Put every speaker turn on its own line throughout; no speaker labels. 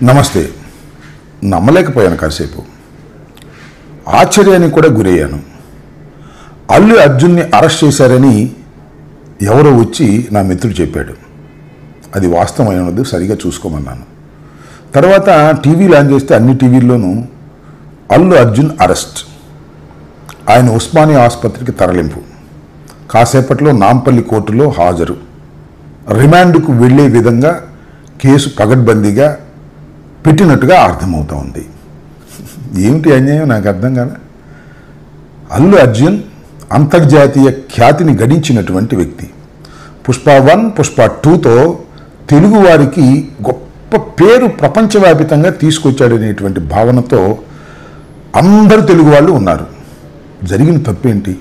నమస్తే. నమ్మలేకపోయాను. కాసేపు ఆశ్చర్యానికి కూడా గురయ్యాను. అల్లు అర్జున్ని అరెస్ట్ చేశారని ఎవరో వచ్చి నా మిత్రుడు చెప్పాడు. అది వాస్తవమైనది, సరిగా చూసుకోమన్నాను. తర్వాత టీవీలు ఆన్ చేస్తే అన్ని టీవీల్లోనూ అల్లు అర్జున్ అరెస్ట్, ఆయన ఉస్మానియా ఆసుపత్రికి తరలింపు, కాసేపట్లో నాంపల్లి కోర్టులో హాజరు, రిమాండ్కు వెళ్లే విధంగా కేసు పగడ్బందీగా పెట్టినట్టుగా అర్థమవుతా ఉంది. ఏమిటి అన్యాయం నాకు అర్థం కాదా? అల్లు అర్జున్ అంతర్జాతీయ ఖ్యాతిని గడించినటువంటి వ్యక్తి. పుష్ప 1, పుష్ప 2తో తెలుగువారికి గొప్ప పేరు ప్రపంచవ్యాపితంగా తీసుకొచ్చాడనేటువంటి భావనతో అందరు తెలుగు వాళ్ళు ఉన్నారు. జరిగిన తప్పేంటి?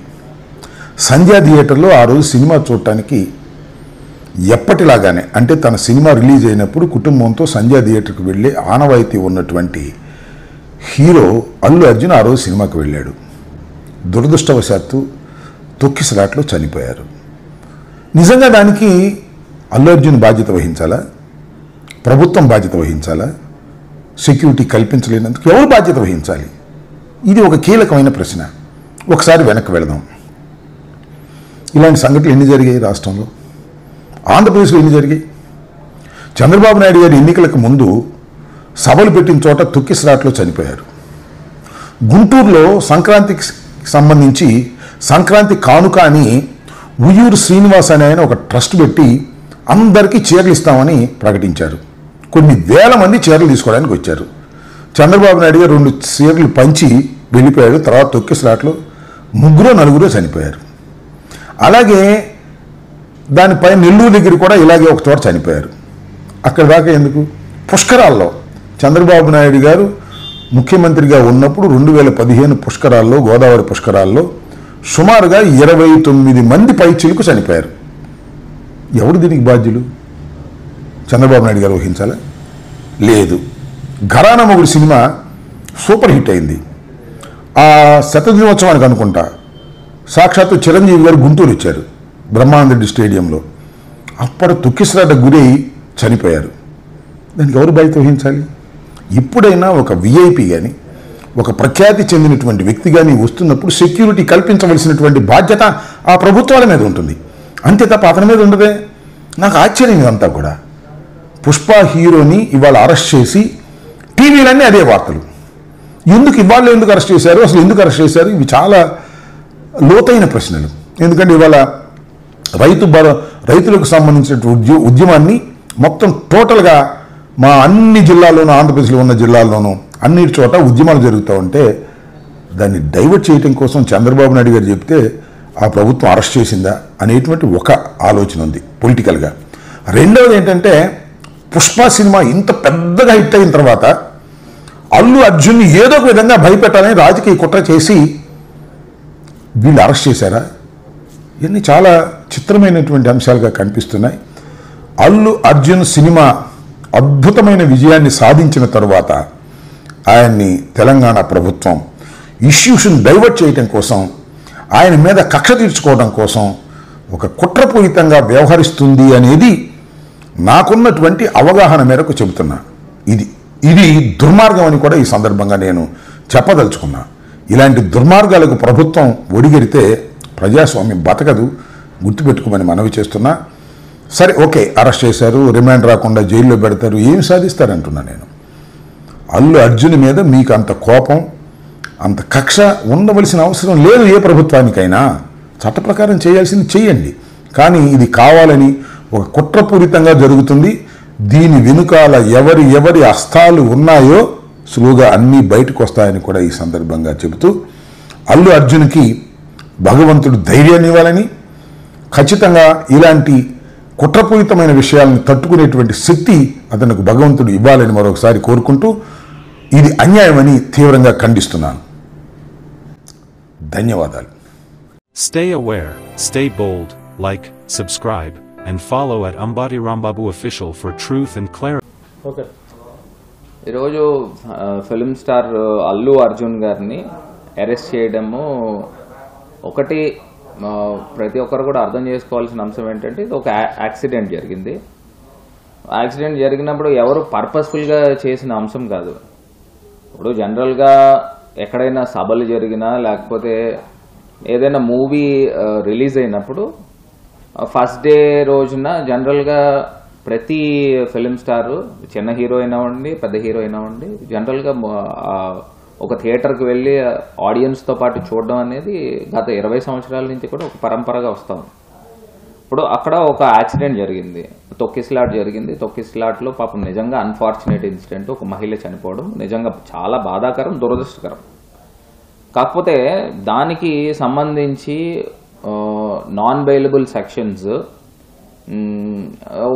సంధ్యా థియేటర్లో ఆ రోజు సినిమా చూడటానికి ఎప్పటిలాగానే, అంటే తన సినిమా రిలీజ్ అయినప్పుడు కుటుంబంతో సంధ్యా థియేటర్కి వెళ్ళే ఆనవాయితీ ఉన్నటువంటి హీరో అల్లు అర్జున్ ఆ రోజు సినిమాకి వెళ్ళాడు. దురదృష్టవశాత్తు తొక్కిసలాట్లో చనిపోయారు. నిజంగా దానికి అల్లు అర్జున్ బాధ్యత వహించాలా? ప్రభుత్వం బాధ్యత వహించాలా? సెక్యూరిటీ కల్పించలేనందుకు ఎవరు బాధ్యత వహించాలి? ఇది ఒక కీలకమైన ప్రశ్న. ఒకసారి వెనక్కి వెళదాం. ఇలాంటి సంఘటనలు ఎన్ని జరిగాయి రాష్ట్రంలో? ఆంధ్రప్రదేశ్లో ఎన్ని జరిగాయి? చంద్రబాబు నాయుడు గారి ఎన్నికలకు ముందు సభలు పెట్టిన చోట తొక్కిసలాట్లో చనిపోయారు. గుంటూరులో సంక్రాంతికి సంబంధించి సంక్రాంతి కానుక అని ఉయ్యూరు శ్రీనివాస్ అనే ఆయన ఒక ట్రస్ట్ పెట్టి అందరికీ చీరలు ఇస్తామని ప్రకటించారు. కొన్ని వేల మంది చీరలు తీసుకోవడానికి వచ్చారు. చంద్రబాబు నాయుడు గారు 2 చీరలు పంచి వెళ్ళిపోయాడు. తర్వాత తొక్కిసలాట్లో 3-4 చనిపోయారు. అలాగే దానిపై నెల్లూరు దగ్గర కూడా ఇలాగే ఒక చోట చనిపోయారు. అక్కడ దాకా ఎందుకు? పుష్కరాల్లో చంద్రబాబు నాయుడు గారు ముఖ్యమంత్రిగా ఉన్నప్పుడు 2015 పుష్కరాల్లో, గోదావరి పుష్కరాల్లో సుమారుగా 29 మంది పైచిలకు చనిపోయారు. ఎవరు దీనికి బాధ్యులు? చంద్రబాబు నాయుడు గారు వహించాలా? లేదు. ఘరానా మొగుడు సినిమా సూపర్ హిట్ అయింది. ఆ శతదినోత్సవానికి అనుకుంటా సాక్షాత్తు చిరంజీవి గారు గుంటూరు వచ్చారు, బ్రహ్మానందరెడ్డి స్టేడియంలో. అప్పుడు తొక్కిసలాట గురై చనిపోయారు. దానికి ఎవరు బాధ్యత వహించాలి? ఇప్పుడైనా ఒక విఐపి కానీ, ఒక ప్రఖ్యాతి చెందినటువంటి వ్యక్తి కానీ వస్తున్నప్పుడు సెక్యూరిటీ కల్పించవలసినటువంటి బాధ్యత ఆ ప్రభుత్వాల మీద ఉంటుంది. అంతే తప్ప అతని మీద ఉండదే. నాకు ఆశ్చర్యం ఇదంతా కూడా. పుష్ప హీరోని ఇవాళ అరెస్ట్ చేసి టీవీలన్నీ అదే వార్తలు. ఇవాళ ఎందుకు అరెస్ట్ చేశారు? అసలు ఎందుకు అరెస్ట్ చేశారు? ఇవి చాలా లోతైన ప్రశ్నలు. ఎందుకంటే ఇవాళ రైతులకు సంబంధించిన ఉద్యమాన్ని మొత్తం టోటల్గా మా అన్ని జిల్లాల్లోనూ, ఆంధ్రప్రదేశ్లో ఉన్న జిల్లాల్లోనూ అన్నిటి చోట ఉద్యమాలు జరుగుతూ ఉంటే దాన్ని డైవర్ట్ చేయడం కోసం చంద్రబాబు నాయుడు గారు చెప్తే ఆ ప్రభుత్వం అరెస్ట్ చేసిందా అనేటువంటి ఒక ఆలోచన ఉంది పొలిటికల్గా. రెండవది ఏంటంటే, పుష్ప సినిమా ఇంత పెద్దగా హిట్ అయిన తర్వాత అల్లు అర్జున్ని ఏదో ఒక విధంగా భయపెట్టాలని రాజకీయ కుట్ర చేసి వీళ్ళు అరెస్ట్ చేశారా? ఇవన్నీ చాలా చిత్రమైనటువంటి అంశాలుగా కనిపిస్తున్నాయి. అల్లు అర్జున్ సినిమా అద్భుతమైన విజయాన్ని సాధించిన తరువాత ఆయన్ని తెలంగాణ ప్రభుత్వం ఇష్యూస్ని డైవర్ట్ చేయడం కోసం, ఆయన మీద కక్ష తీర్చుకోవడం కోసం ఒక కుట్రపూరితంగా వ్యవహరిస్తుంది అనేది నాకున్నటువంటి అవగాహన మేరకు చెబుతున్నా. ఇది దుర్మార్గం అని కూడా ఈ సందర్భంగా నేను చెప్పదలుచుకున్నా. ఇలాంటి దుర్మార్గాలకు ప్రభుత్వం ఒడిగెడితే ప్రజాస్వామ్యం బతకదు, గుర్తుపెట్టుకోమని మనవి చేస్తున్నా. సరే, ఓకే, అరెస్ట్ చేశారు, రిమాండ్ రాకుండా జైల్లో పెడతారు, ఏమి సాధిస్తారంటున్నా నేను. అల్లు అర్జున్ మీద మీకు అంత కోపం, అంత కక్ష ఉండవలసిన అవసరం లేదు. ఏ ప్రభుత్వానికైనా చట్ట ప్రకారం చేయాల్సింది చేయండి. కానీ ఇది కావాలని ఒక కుట్రపూరితంగా జరుగుతుంది. దీని వెనుకాల ఎవరి హస్తాలు ఉన్నాయో సులువుగా అన్నీ బయటకు వస్తాయని కూడా ఈ సందర్భంగా చెబుతూ, అల్లు అర్జున్కి భగవంతుడు ధైర్యాన్ని ఇవ్వాలని, ఖచ్చితంగా ఇలాంటి కుట్రపూరితమైన విషయాలను తట్టుకునేటువంటి శక్తి అతనికి భగవంతుడు ఇవ్వాలని మరొకసారి కోరుకుంటూ, ఇది అన్యాయమని తీవ్రంగా ఖండిస్తున్నాను. ధన్యవాదాలు.
Stay aware, stay bold, like, subscribe, and follow at Ambati Rambabu Official for truth and clarity.
Okay.
ఈరోజు ఫిల్మ్ స్టార్ అల్లు అర్జున్ గారిని అరెస్ట్ చేయడము ఒకటి ప్రతి ఒక్కరు కూడా అర్థం చేసుకోవాల్సిన అంశం ఏంటంటే ఇది ఒక యాక్సిడెంట్ జరిగింది. యాక్సిడెంట్ జరిగినప్పుడు ఎవరు పర్పస్ఫుల్గా చేసిన అంశం కాదు. ఇప్పుడు జనరల్గా ఎక్కడైనా సభలు జరిగినా లేకపోతే ఏదైనా మూవీ రిలీజ్ అయినప్పుడు ఫస్ట్ డే రోజున జనరల్గా ప్రతి ఫిలిం స్టార్, చిన్న హీరో అయినావండి పెద్ద హీరో అయినావండి, జనరల్గా ఒక థియేటర్కి వెళ్ళి ఆడియన్స్తో పాటు చూడడం అనేది గత 20 సంవత్సరాల నుంచి కూడా ఒక పరంపరగా వస్తాం. ఇప్పుడు అక్కడ ఒక యాక్సిడెంట్ జరిగింది, తొక్కిసలాట్ జరిగింది. తొక్కిసలాట్లో పాపం నిజంగా అన్ఫార్చునేట్ ఇన్సిడెంట్, ఒక మహిళ చనిపోవడం నిజంగా చాలా బాధాకరం, దురదృష్టకరం. కాకపోతే దానికి సంబంధించి నాన్ బెయిలబుల్ సెక్షన్స్,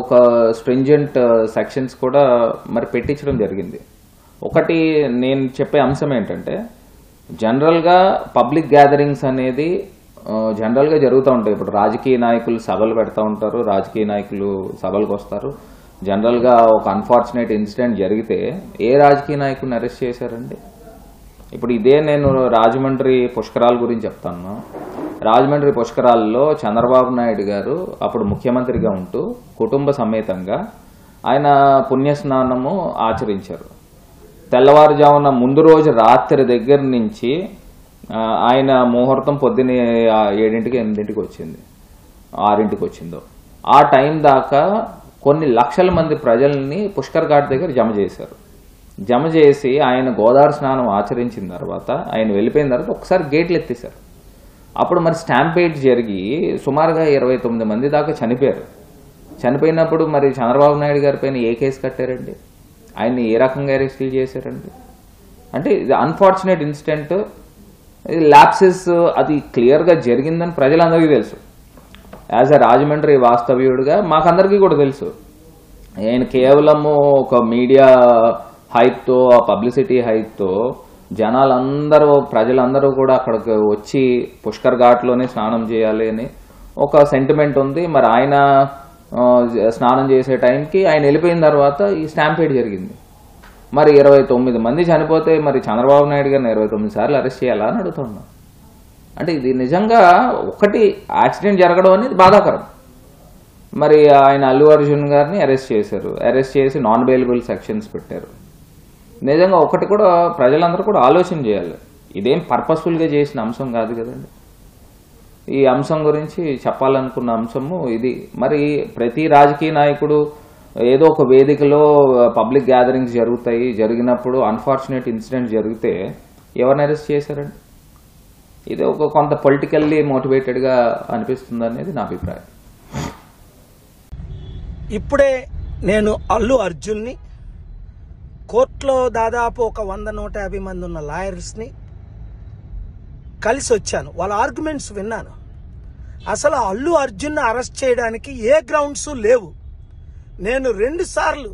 ఒక స్ట్రింజెంట్ సెక్షన్స్ కూడా మరి పెట్టించడం జరిగింది. ఒకటి నేను చెప్పే అంశం ఏంటంటే, జనరల్గా పబ్లిక్ గ్యాదరింగ్స్ అనేది జనరల్గా జరుగుతూ ఉంటాయి. ఇప్పుడు రాజకీయ నాయకులు సభలు పెడతా ఉంటారు, రాజకీయ నాయకులు సభలకు వస్తారు. జనరల్గా ఒక అన్ఫార్చునేట్ ఇన్సిడెంట్ జరిగితే ఏ రాజకీయ నాయకుడిని అరెస్ట్ చేశారండి? ఇప్పుడు ఇదే నేను రాజమండ్రి పుష్కరాల గురించి చెప్తాను. రాజమండ్రి పుష్కరాల్లో చంద్రబాబు నాయుడు గారు అప్పుడు ముఖ్యమంత్రిగా ఉంటూ కుటుంబ సమేతంగా ఆయన పుణ్యస్నానము ఆచరించారు. తెల్లవారుజామున ముందు రోజు రాత్రి దగ్గర నుంచి ఆయన ముహూర్తం పొద్దున్నే 7ంటికి 8ంటికి వచ్చింది, 6ంటికి వచ్చిందో, ఆ టైం దాకా కొన్ని లక్షల మంది ప్రజల్ని పుష్కర్ ఘాట్ దగ్గర జమ చేశారు. జమ చేసి ఆయన గోదావరి స్నానం ఆచరించిన తర్వాత ఆయన వెళ్ళిపోయిన తర్వాత ఒకసారి గేట్లు ఎత్తేశారు. అప్పుడు మరి స్టాంపేడ్ జరిగి సుమారుగా 29 మంది దాకా చనిపోయారు. చనిపోయినప్పుడు మరి చంద్రబాబు నాయుడు గారి పైన ఏ కేసు కట్టారండి? ఆయన్ని ఏ రకంగా అరెస్టులు చేశారండి? అంటే ఇది అన్ఫార్చునేట్ ఇన్సిడెంట్, ల్యాప్సెస్ అది క్లియర్గా జరిగిందని ప్రజలందరికీ తెలుసు. యాజ్ అ రాజమండ్రి వాస్తవ్యుడిగా మాకందరికీ కూడా తెలుసు. ఆయన కేవలము ఒక మీడియా హైప్తో, ఆ పబ్లిసిటీ హైప్తో జనాలందరూ, ప్రజలందరూ కూడా అక్కడికి వచ్చి పుష్కర్ ఘాట్లోనే స్నానం చేయాలి అని ఒక సెంటిమెంట్ ఉంది. మరి ఆయన స్నానం చేసే టైంకి ఆయన వెళ్ళిపోయిన తర్వాత ఈ స్టాంపేడ్ జరిగింది. మరి 29 మంది చనిపోతే మరి చంద్రబాబు నాయుడు గారిని 29 సార్లు అరెస్ట్ చేయాలా అని అడుగుతున్నా. అంటే ఇది నిజంగా ఒకటి యాక్సిడెంట్ జరగడం అనేది బాధాకరం. మరి ఆయన అల్లు అర్జున్ గారిని అరెస్ట్ చేశారు, అరెస్ట్ చేసి నాన్ బెయిలబుల్ సెక్షన్స్ పెట్టారు. నిజంగా ఒకటి కూడా ప్రజలందరూ కూడా ఆలోచన చేయాలి, ఇదేం పర్పస్ఫుల్గా చేసిన అంశం కాదు కదండి. ఈ అంశం గురించి చెప్పాలనుకున్న అంశము ఇది. మరి ప్రతి రాజకీయ నాయకుడు ఏదో ఒక వేదికలో పబ్లిక్ గ్యాదరింగ్స్ జరుగుతాయి, జరిగినప్పుడు అన్ఫార్చునేట్ ఇన్సిడెంట్ జరిగితే ఎవరిని అరెస్ట్ చేశారండి? ఇది ఒక కొంత పొలిటికల్లీ మోటివేటెడ్గా అనిపిస్తుంది అనేది నా అభిప్రాయం.
ఇప్పుడే నేను అల్లు అర్జున్ని కోర్టులో దాదాపు ఒక 100-150 మంది ఉన్న లాయర్స్ని కలిసి వచ్చాను, వాళ్ళ ఆర్గ్యుమెంట్స్ విన్నాను. అసలు అల్లు అర్జున్ అరెస్ట్ చేయడానికి ఏ గ్రౌండ్స్ లేవు. నేను 2 సార్లు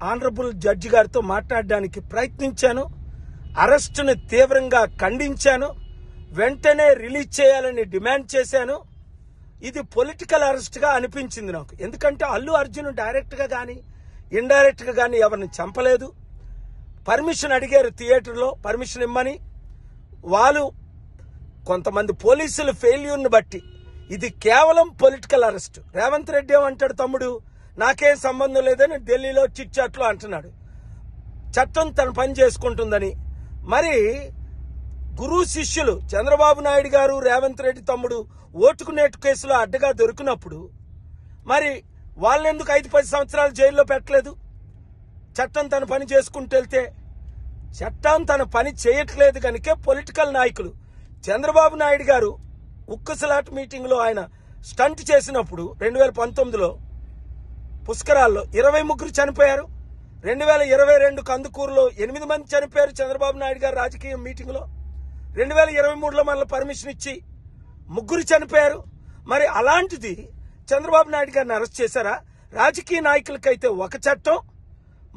ఆనరబుల్ జడ్జి గారితో మాట్లాడడానికి ప్రయత్నించాను, అరెస్టును తీవ్రంగా ఖండించాను, వెంటనే రిలీజ్ చేయాలని డిమాండ్ చేశాను. ఇది పొలిటికల్ అరెస్ట్గా అనిపించింది నాకు. ఎందుకంటే అల్లు అర్జున్ డైరెక్ట్గా కానీ ఇండైరెక్ట్గా కానీ ఎవరిని చంపలేదు. పర్మిషన్ అడిగారు థియేటర్లో, పర్మిషన్ ఇమ్మని. వాళ్ళు కొంతమంది పోలీసుల ఫెయిల్యూర్ని బట్టి ఇది కేవలం పొలిటికల్ అరెస్ట్. రేవంత్ రెడ్డి ఏమంటాడు, తమ్ముడు నాకేం సంబంధం లేదని ఢిల్లీలో చిట్ చాట్లో అంటున్నాడు, చట్టం తన పని చేసుకుంటుందని. మరి గురు శిష్యులు చంద్రబాబు నాయుడు గారు, రేవంత్ రెడ్డి తమ్ముడు ఓటుకునేటు కేసులో అడ్డగా దొరికినప్పుడు మరి వాళ్ళెందుకు 5-10 సంవత్సరాలు జైల్లో పెట్టలేదు? చట్టం తన పని చేసుకుంటూ వెళ్తే. చట్టం తన పని చేయట్లేదు కనుకే పొలిటికల్ నాయకులు, చంద్రబాబు నాయుడు గారు ఉక్కుసలాట్ మీటింగ్లో ఆయన స్టంట్ చేసినప్పుడు 2019లో పుష్కరాల్లో 23 చనిపోయారు. 2022 కందుకూరులో 8 మంది చనిపోయారు చంద్రబాబు నాయుడు గారు రాజకీయ మీటింగ్లో. 2023లో మళ్ళీ పర్మిషన్ ఇచ్చి 3 చనిపోయారు. మరి అలాంటిది చంద్రబాబు నాయుడు గారిని అరెస్ట్ చేశారా? రాజకీయ నాయకులకైతే ఒక చట్టం,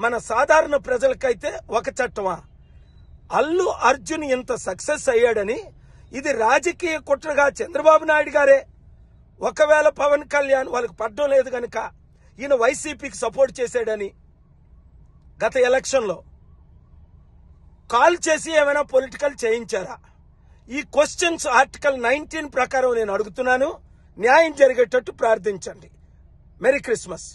మన సాధారణ ప్రజలకైతే ఒక చట్టమా? అల్లు అర్జున్ ఇంత సక్సెస్ అయ్యాడని ఇది రాజకీయ కుట్రగా చంద్రబాబు నాయుడు గారే, ఒకవేళ పవన్ కళ్యాణ్ వాళ్ళకి పడ్డం లేదు కనుక ఈయన వైసీపీకి సపోర్ట్ చేశాడని గత ఎలక్షన్లో కాల్ చేసి ఏమైనా పొలిటికల్ చేయించారా? ఈ క్వశ్చన్స్ ఆర్టికల్ 19 ప్రకారం నేను అడుగుతున్నాను. న్యాయం జరిగేటట్టు ప్రార్థించండి. Merry Christmas.